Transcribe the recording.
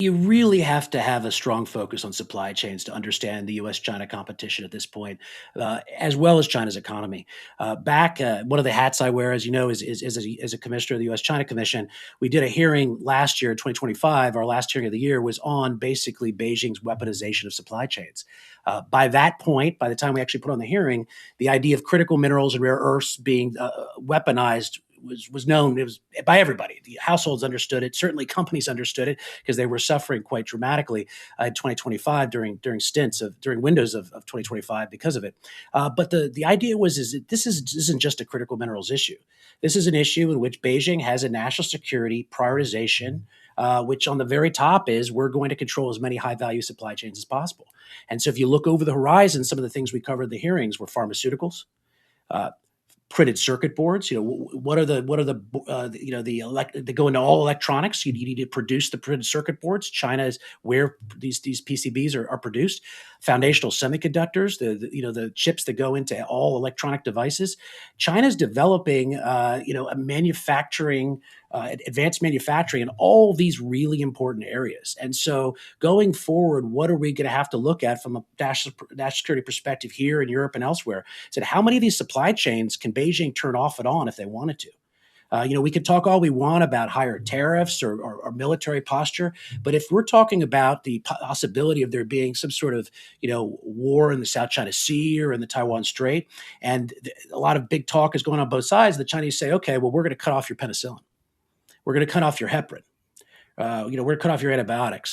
You really have to have a strong focus on supply chains to understand the U.S.-China competition at this point, as well as China's economy. One of the hats I wear, as you know, is a commissioner of the U.S.-China Commission. We did a hearing last year, 2025. Our last hearing of the year was on basically Beijing's weaponization of supply chains. By that point, by the time we actually put on the hearing, the idea of critical minerals and rare earths being weaponized was known. It was by everybody. The households understood it. Certainly, companies understood it because they were suffering quite dramatically in 2025 during windows of 2025 because of it. But the idea is that isn't just a critical minerals issue. This is an issue in which Beijing has a national security prioritization. Which on the very top is we're going to control as many high value supply chains as possible. And so if you look over the horizon, some of the things we covered in the hearings were pharmaceuticals, uh, printed circuit boards. What are they go into all electronics. You need to produce the printed circuit boards. China is where these PCBs are produced. Foundational semiconductors, the chips that go into all electronic devices. China's developing a manufacturing. Advanced manufacturing in all these really important areas. And so going forward, what are we going to have to look at from a national security perspective here in Europe and elsewhere? Said, how many of these supply chains can Beijing turn off and on if they wanted to? We can talk all we want about higher tariffs or military posture, but if we're talking about the possibility of there being some sort of, war in the South China Sea or in the Taiwan Strait, and a lot of big talk is going on both sides, the Chinese say, okay, well, we're going to cut off your penicillin. We're going to cut off your heparin. We're going to cut off your antibiotics.